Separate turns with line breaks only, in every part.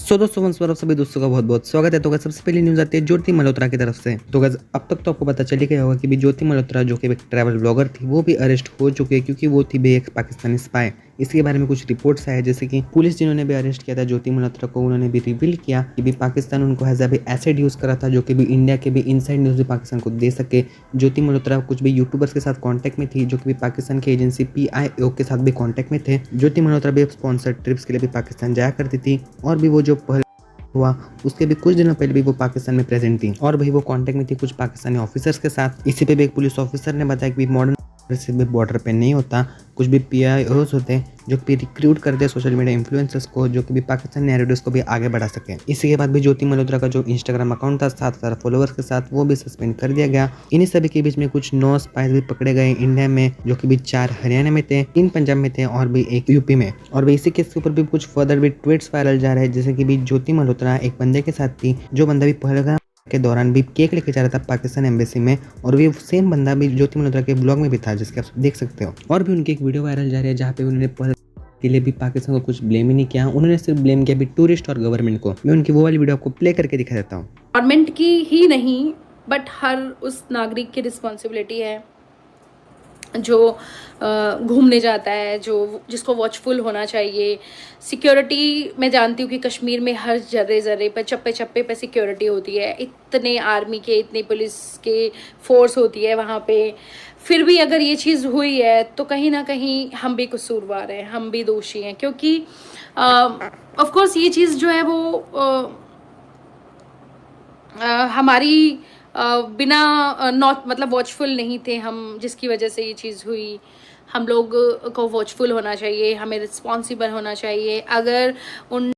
दोस्तों वंस पर आप सभी दोस्तों का बहुत बहुत स्वागत है। तो सबसे पहली न्यूज़ आती है ज्योति मल्होत्रा की तरफ से। तो अब तक तो आपको पता चल ही गया होगा कि भी ज्योति मल्होत्रा जो कि एक ट्रैवल ब्लॉगर थी वो भी अरेस्ट हो चुकी है, क्योंकि वो थी भी एक पाकिस्तानी स्पाई। इसके बारे में कुछ रिपोर्ट्स आए, जैसे कि पुलिस जिन्होंने भी अरेस्ट किया था ज्योति मल्होत्रा को, उन्होंने भी रिवील किया कि भी पाकिस्तान उनको हैज़ भी एसिड यूज़ करा था, जो कि भी इंडिया के भी इनसाइड न्यूज़ भी पाकिस्तान को दे सके। ज्योति मल्होत्रा कुछ भी यूट्यूबर्स के साथ कॉन्टैक्ट में थी, जो कि भी पाकिस्तान की एजेंसी PIO के साथ भी कॉन्टैक्ट में थे। ज्योति मल्होत्रा भी स्पॉन्सर्ड ट्रिप्स के लिए भी पाकिस्तान जाया करती थी, और भी वो जो हुआ उसके भी कुछ दिनों पहले भी वो पाकिस्तान में प्रेजेंट थी, और भाई वो कांटेक्ट में थी कुछ पाकिस्तानी ऑफिसर्स के साथ। इसी पे भी एक पुलिस ऑफिसर ने बताया कि मॉडर्न से भी बॉर्डर पे नहीं होता, कुछ भी PIOs होते हैं जो कि रिक्रूट करते हैं सोशल मीडिया इन्फ्लुएंसर्स को, जो कि भी पाकिस्तानी नैरेटिव्स को भी आगे बढ़ा सके। इसी के बाद भी ज्योति मल्होत्रा का जो इंस्टाग्राम अकाउंट था 7,000 फॉलोअर्स के साथ, वो भी सस्पेंड कर दिया गया। इन्हीं सभी के बीच में कुछ 9 स्पाइस भी पकड़े गए इंडिया में, जो कि भी 4 हरियाणा में थे, 3 पंजाब में थे और भी 1 यूपी में। और भी इसी केस के ऊपर भी कुछ फर्दर भी ट्वीट्स वायरल जा रहे हैं, जैसे कि भी ज्योति मल्होत्रा एक बंदे के साथ थी, जो बंदा भी पहलगाम के दौरान भी केक लेके जा रहा था पाकिस्तान एम्बेसी में, और भी सेम बंदा भी ज्योति मल्होत्रा के ब्लॉग में भी था, जिसके आप देख सकते हो। और भी उनकी एक वीडियो वायरल जा रही है जहाँ पे उन्होंने के लिए भी पाकिस्तान को कुछ ब्लेम ही नहीं किया, उन्होंने सिर्फ ब्लेम किया भी टूरिस्ट और गवर्नमेंट को। मैं उनकी वो वाली वीडियो आपको प्ले करके दिखा देता हूँ।
गवर्नमेंट की ही नहीं बट हर उस नागरिक की रिस्पॉन्सिबिलिटी है जो घूमने जाता है, जो जिसको वॉचफुल होना चाहिए। सिक्योरिटी मैं जानती हूँ कि कश्मीर में हर जर्रे जर्रे पर चप्पे चप्पे पे सिक्योरिटी होती है, इतने आर्मी के इतने पुलिस के फोर्स होती है वहाँ पे। फिर भी अगर ये चीज़ हुई है तो कहीं ना कहीं हम भी कसूरवार हैं, हम भी दोषी हैं, क्योंकि ऑफ कोर्स ये चीज़ जो है वो हमारी बिना नॉट मतलब वॉचफुल नहीं थे हम, जिसकी वजह से ये चीज़ हुई। हम लोग को वॉचफुल होना चाहिए, हमें रिस्पॉन्सिबल होना चाहिए। अगर उन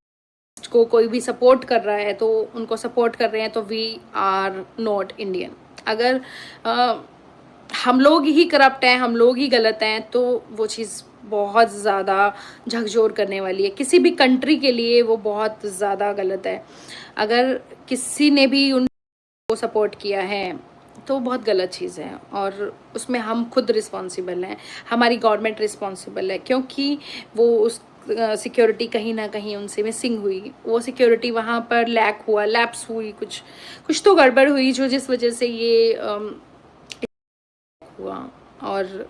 को कोई भी सपोर्ट कर रहा है तो उनको सपोर्ट कर रहे हैं तो वी आर नॉट इंडियन। अगर हम लोग ही करप्ट हैं, हम लोग ही गलत हैं, तो वो चीज़ बहुत ज़्यादा झकझोर करने वाली है। किसी भी कंट्री के लिए वो बहुत ज़्यादा गलत है। अगर किसी ने भी उनको सपोर्ट किया है तो बहुत गलत चीज़ है, और उसमें हम खुद रिस्पॉन्सिबल हैं, हमारी गवर्नमेंट रिस्पॉन्सिबल है, क्योंकि वो उस सिक्योरिटी कहीं ना कहीं उनसे मिसिंग हुई। वो सिक्योरिटी वहाँ पर लैप्स हुई, कुछ तो गड़बड़ हुई जो जिस वजह से ये हुआ। और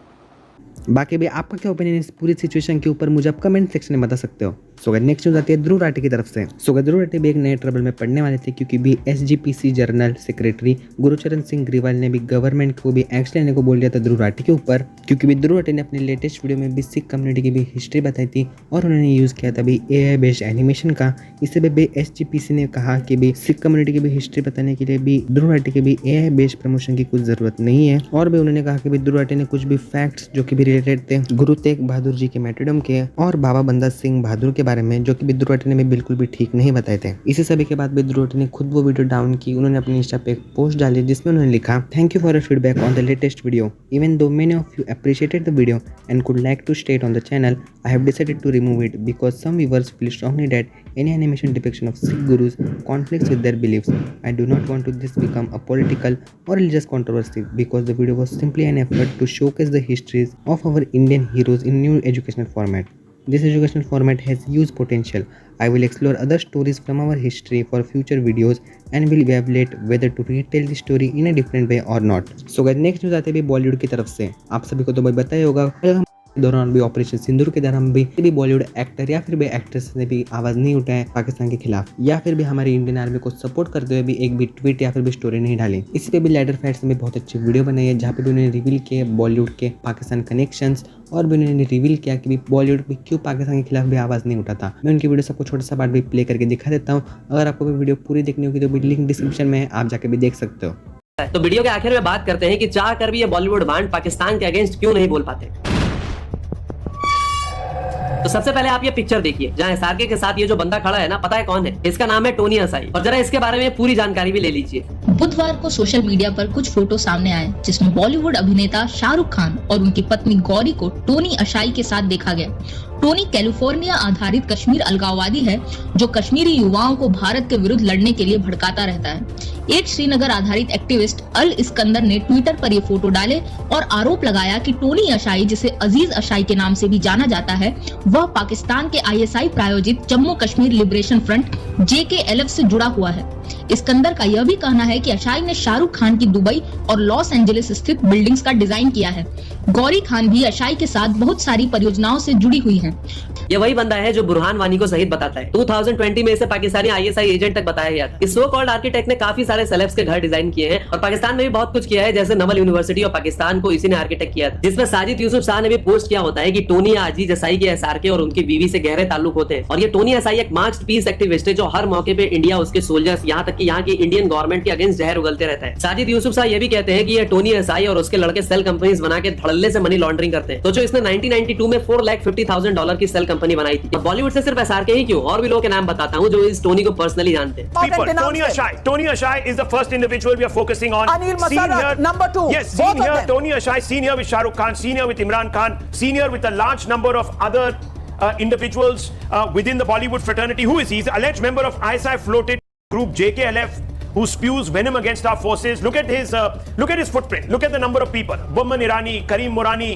बाकी भी आपका क्या ओपिनियन इस पूरी सिचुएशन के ऊपर मुझे आप कमेंट सेक्शन में बता सकते हो। नेक्स्ट न्यूज़ आती है ध्रुव राठी की तरफ से। ध्रुव राठी भी एक नए ट्रबल में पड़ने वाले थे, क्योंकि भी SGPC general secretary Gurcharan Singh Grewal ने भी गवर्नमेंट को भी एक्शन लेने को बोल दिया था ध्रुव राठी के ऊपर, क्योंकि भी ध्रुव राठी ने अपने लेटेस्ट वीडियो में भी सिख कम्युनिटी की भी हिस्ट्री बताई थी, और उन्होंने यूज़ किया था भी AI बेस्ड एनिमेशन का। इससे भी SGPC ने कहा कि भी सिख कम्युनिटी की भी हिस्ट्री बताने के लिए भी ध्रुव राठी के भी AI बेस्ड प्रमोशन की कुछ ज़रूरत नहीं है। और भी उन्होंने कहा कि भी ध्रुव राठी ने कुछ भी फैक्ट्स जो कि भी रिलेटेड थे गुरु तेग बहादुर जी के मैटरडम के और बाबा बंदा सिंह बहादुर के बारे में, जो कि ध्रुव राठी ने भी बिल्कुल भी ठीक नहीं बताए थे। इसी सभी के बाद भी ध्रुव राठी ने खुद वो वीडियो डाउन की। उन्होंने अपने इंस्टा पे एक पोस्ट डाली जिसमें उन्होंने लिखा, thank you for your feedback on the latest video, even though many of you appreciated the video and could like to state on the channel, I have decided to remove it because some viewers feel strongly that any animation depiction of Sikh gurus conflicts with their beliefs. I do not want to this become a political or religious controversy, because the video was simply an effort to showcase the histories of our Indian heroes in new educational format. This educational format has huge potential. I will explore other stories from our history for future videos and will evaluate whether to retell the story in a different way or not. So guys, next news आते हैं बॉलीवुड की तरफ से। आप सभी को तो भाई बताया होगा दौरान भी ऑपरेशन सिंदूर के दौरान भी बॉलीवुड एक्टर या फिर भी एक्ट्रेस ने भी आवाज नहीं उठाया पाकिस्तान के खिलाफ, या फिर भी हमारी इंडियन आर्मी को सपोर्ट करते हुए भी एक भी ट्वीट या फिर भी स्टोरी नहीं डाली। इसी पे भी लैडर फैट्स ने बहुत अच्छी वीडियो बनाई है, जहाँ पे भी उन्होंने रिवील किए बॉलीवुड के पाकिस्तान कनेक्शंस, और भी उन्होंने रिवील किया कि भी बॉलीवुड भी क्यों पाकिस्तान के खिलाफ भी आवाज नहीं उठाता। मैं उनकी वीडियो सबको छोटा सा पार्ट भी प्ले करके दिखा देता हूँ। अगर आपको भी वीडियो पूरी देखनी होगी तो भी लिंक डिस्क्रिप्शन में है, आप जाके भी देख सकते हो।
तो वीडियो के आखिर में बात करते हैं कि चाह कर भी ये बॉलीवुड बांड पाकिस्तान के अगेंस्ट क्यों नहीं बोल पाते। तो सबसे पहले आप ये पिक्चर देखिए, जहां SRK के साथ ये जो बंदा खड़ा है ना, पता है कौन है? इसका नाम है टोनी असाई, और जरा इसके बारे में पूरी जानकारी भी ले लीजिए।
बुधवार को सोशल मीडिया पर कुछ फोटो सामने आए जिसमें बॉलीवुड अभिनेता शाहरुख खान और उनकी पत्नी गौरी को टोनी असाई के साथ देखा गया। टोनी कैलिफोर्निया आधारित कश्मीर अलगाववादी है जो कश्मीरी युवाओं को भारत के विरुद्ध लड़ने के लिए भड़काता रहता है। एक श्रीनगर आधारित एक्टिविस्ट अल इस्कंदर ने ट्विटर पर ये फोटो डाले और आरोप लगाया कि टोनी अशाई, जिसे अजीज अशाई के नाम से भी जाना जाता है, वह पाकिस्तान के ISI प्रायोजित Jammu Kashmir liberation front JKLF से जुड़ा हुआ है। इस्कंदर का यह भी कहना है कि अशाई ने शाहरुख खान की दुबई और लॉस एंजलिस स्थित बिल्डिंग्स का डिजाइन किया है। गौरी खान भी अशाई के साथ बहुत सारी परियोजनाओं से जुड़ी हुई है।
ये वही बंदा है जो बुरहान वानी को शहीद बताता है। 2020 में इसे पाकिस्तानी ISI एजेंट तक बताया गया था। इस सो कॉल्ड आर्किटेक्ट ने काफी सारे सेलेब्स के घर डिजाइन किए हैं और पाकिस्तान में भी बहुत कुछ किया है, जैसे नवल यूनिवर्सिटी और पाकिस्तान को इसी ने आर्किटेक्ट किया था, जिसमें साजिद यूसुफ शाह ने भी पोस्ट किया होता है कि टोनी अजीज अशाई के SRK और उनकी बीवी से गहरे ताल्लुक होते हैं। और ये टोनी अशाई एक मार्क्स पीस एक्टिविस्ट है जो हर मौके पे इंडिया, उसके सोल्जर्स, यहाँ तक कि यहाँ की इंडियन गवर्नमेंट के अगेंस्ट जहर उगलते रहता है। साजिद यूसुफ शाह ये भी कहते हैं कि ये टोनी अशाई और उसके लड़के सेल कंपनीज बना के धड़ल्ले से मनी लॉन्ड्रिंग करते हैं। सोचो, इसने 1992 में $450,000 की सेल कंपनी बनाई थी। बॉलीवुड से सिर्फ SRK ही क्यों, और भी लोगों के नाम बताता हूँ जो इस टोनी को पर्सनली जानते हैं।
Tony Ashai is the first individual we are focusing on.
Anil Masara, number 2.
Yes, seen here, Tony Ashai, seen here with Shah Rukh Khan, seen here with Imran Khan, seen here with a large number of other individuals within the Bollywood fraternity. Who is he? He's an alleged member of ISI floated group JKLF, who spews venom against our forces. Look at his footprint. Look at the number of people. Boman Irani, Kareem Morani,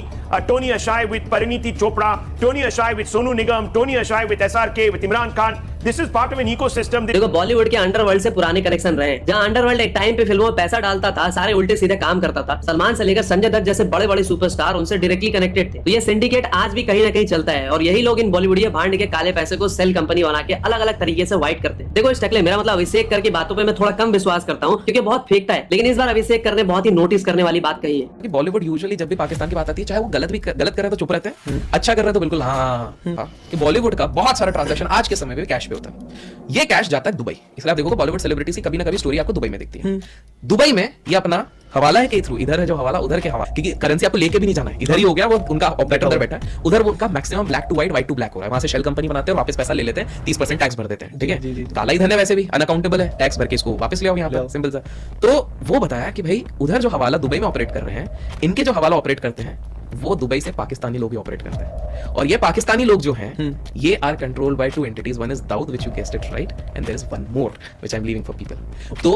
Tony Ashai with Pariniti Chopra, Tony Ashai with Sonu Nigam, Tony Ashai with SRK, with Imran Khan. This is part of an ecosystem.
देखो, बॉलीवुड के underworld से पुराने connection रहे हैं। जहां underworld एक time पे फिल्मों में पैसा डालता था, सारे उल्टे सीधे काम करता था। सलमान से लेकर संजय दत्त जैसे बड़े बड़े सुपरस्टार उनसे डायरेक्टली कनेक्टेड थे। तो ये सिंडिकेट आज भी कहीं ना कहीं चलता है और यही लोग इन बॉलीवुडिया भांड के काले पैसे को सेल कंपनी बना के अलग अलग तरीके से व्हाइट करते हैं। देखो, इस टकले, मेरा मतलब अभिषेक करके बातों पे मैं थोड़ा कम विश्वास करता हूँ क्योंकि बहुत फेंकता है, लेकिन इस बार अभिषेक कर ने बहुत ही नोटिस करने वाली बात कही है।
बॉलीवुड यूजुअली जब भी पाकिस्तान की बात आती है, चाहे वो गलत कर रहे तो चुप रहते हैं, अच्छा कर रहे तो बिल्कुल हाँ। कि बॉलीवुड का बहुत सारा ट्रांजैक्शन आज के समय में कैश पे होता है। ये कैश जाता है दुबई। इसलिए आप देखो बॉलीवुड सेलिब्रिटीज की कभी ना कभी स्टोरी आपको दुबई में दिखती है। दुबई में ये अपना हवाला है के थ्रू, इधर है जो हवाला, उधर के हवाला, क्योंकि करेंसी आपको लेके भी नहीं जाना है, इधर ही हो गया। वो उनका ऑपरेटर उधर बैठा है, उधर वो उनका maximum black to white, white to black हो रहा है। वहां से शेल कंपनी बनाते हैं और वापस पैसा ले लेते हैं, 30% टैक्स भर देते हैं। ठीक है, काला ही धन है, वैसे भी अनअकाउंटेबल है, टैक्स भर के इसको वापस ले आओ यहाँ पर, सिंपल सा। तो वो बताया कि भाई उधर जो हवाला दुबई में ऑपरेट कर रहे हैं, इनके जो हवाला ऑपरेट करते हैं वो दुबई से पाकिस्तानी लोग ही ऑपरेट करते हैं। और ये पाकिस्तानी लोग जो हैं, ये are controlled by 2 entities. One is Daud, which you guessed it right, and there is one more which I'm leaving for people. तो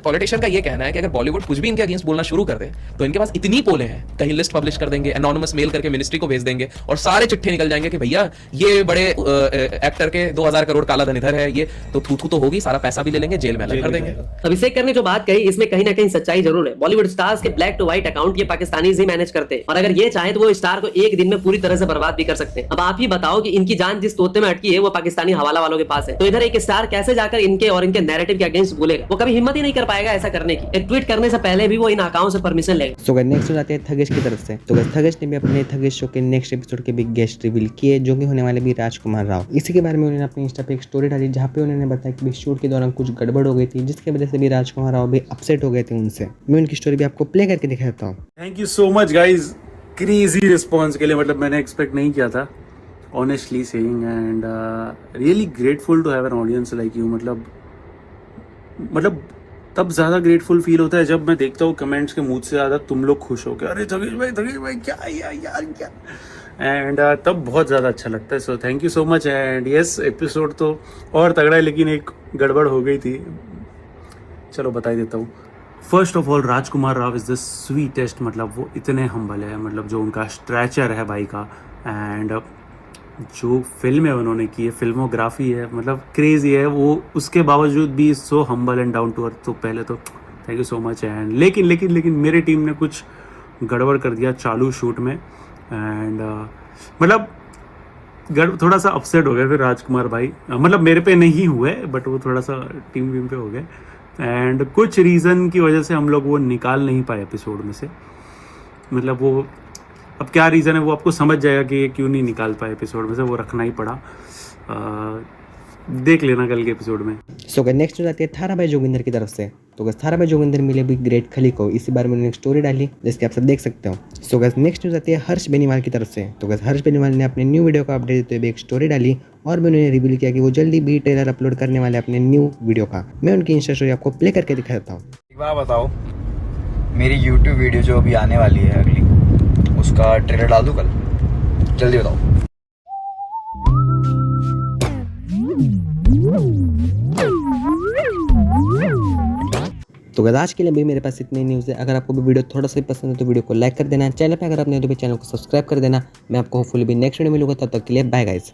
पॉलिटिशियन का ये कहना है कि अगर बॉलीवुड कुछ भी इनके अगेंस्ट बोलना शुरू कर दे तो इनके पास इतनी पोले हैं, कहीं लिस्ट पब्लिश कर देंगे, एनोनिमस मेल करके मिनिस्ट्री को भेज देंगे और सारे चिट्ठे निकल जाएंगे कि भैया ये बड़े एक्टर के 2000 करोड़ काला धन इधर है, ये तो थू तो होगी, सारा पैसा भी ले लेंगे, जेल में अलग कर देंगे।
अभिषेक करने जो बात कही, इसमें कहीं ना कहीं सच्चाई जरूर है। बॉलीवुड स्टार्स के ब्लैक टू व्हाइट अकाउंट ये पाकिस्तानी ही मैनेज करते हैं और अगर ये चाहे तो वो स्टार को एक दिन में पूरी तरह से बर्बाद भी कर सकते हैं। अब आप ही बताओ कि इनकी जान जिस तोते में अटकी है वो पाकिस्तानी हवाला वालों के पास है, तो इधर एक स्टार कैसे जाकर इनके और इनके नैरेटिव के अगेंस्ट बोलेगा? वो कभी हिम्मत ही नहीं कर पाएगा ऐसा करने की। एक ट्वीट करने से पहले भी वो इन अकाउंट से परमिशन लेगा।
सो गाइस, नेक्स्ट जाते हैं थगेश की तरफ से। तो गाइस, थगेश ने भी अपने थगेश शो के नेक्स्ट एपिसोड के बिग गेस्ट रिवील किए, जो कि होने वाले भी राजकुमार राव। इसी के बारे में उन्होंने अपने इंस्टा पे एक स्टोरी डाली जहाँ पे उन्होंने बताया कि शूट के दौरान कुछ गड़बड़ हो गई थी, जिसकी वजह से भी राजकुमार राव भी अपसेट हो गए थे उनसे। मैं उनकी स्टोरी भी आपको प्ले करके दिखाता हूँ।
Thank you so much guys, crazy response के लिए। मतलब मैंने एक्सपेक्ट नहीं किया था, honestly saying, and really grateful to have an audience like you. मतलब तब ज़्यादा ग्रेटफुल फील होता है जब मैं देखता हूँ कमेंट्स के मुझ से ज़्यादा तुम लोग खुश हो के, अरे थगेश भाई क्या यार क्या, एंड तब बहुत ज़्यादा अच्छा लगता है। So thank you so much. And yes, episode तो और तगड़ा है, लेकिन एक गड़बड़ हो गई थी, चलो बता ही देता हूँ। First of all, Rajkumar Rao is the sweetest. मतलब वो इतने हम्बल है, मतलब जो उनका स्ट्रेचर है भाई का, एंड जो फिल्में उन्होंने की है, फिल्मोग्राफी है, मतलब क्रेजी है वो। उसके बावजूद भी so humble and down to earth. तो पहले तो thank you so much. And लेकिन मेरी टीम ने कुछ गड़बड़ कर दिया चालू शूट में, एंड मतलब थोड़ा सा अपसेट हो गए फिर राजकुमार भाई। मतलब मेरे पे नहीं हुए, बट वो थोड़ा सा टीम वीम पे हो गए, एंड कुछ रीज़न की वजह से हम लोग वो निकाल नहीं पाए एपिसोड में से। मतलब वो अब क्या रीज़न है वो आपको समझ जाएगा कि ये क्यों नहीं निकाल पाए एपिसोड में से, वो रखना ही पड़ा। देख लेना कल के एपिसोड में।
सो गाइस, नेक्स्ट हो जाती है थारा भाई जोगिंदर की तरफ से। तो गाइस, थारा भाई जोगिंदर मिले भी ग्रेट खली को, इसी बारे में उन्होंने एक स्टोरी डाली जिसकी आप सब देख सकते हो। सो गाइस, नेक्स्ट हो जाती है हर्ष बेनीवाल की तरफ से। तो गाइस, हर्ष बेनीवाल ने अपने न्यू वीडियो का अपडेट देते हुए एक स्टोरी डाली और भी उन्होंने रिवील किया कि वो जल्दी भी ट्रेलर अपलोड करने वाले अपने न्यू वीडियो का। मैं उनकी इंस्टा स्टोरी आपको प्ले करके दिखाता हूँ।
एक बार बताओ, मेरी यूट्यूब वीडियो जो अभी आने वाली है अगली, उसका ट्रेलर डाल दूँ कल? जल्दी बताओ।
गाइस आज के लिए भी मेरे पास इतनी न्यूज़ है। अगर आपको भी वीडियो थोड़ा सा पसंद है तो वीडियो को लाइक कर देना, चैनल पे अगर आपने तो चैनल को सब्सक्राइब कर देना। मैं आपको होपफुली भी नेक्स्ट वीडियो मिलूंगा, तब तक के लिए बाय गाइस।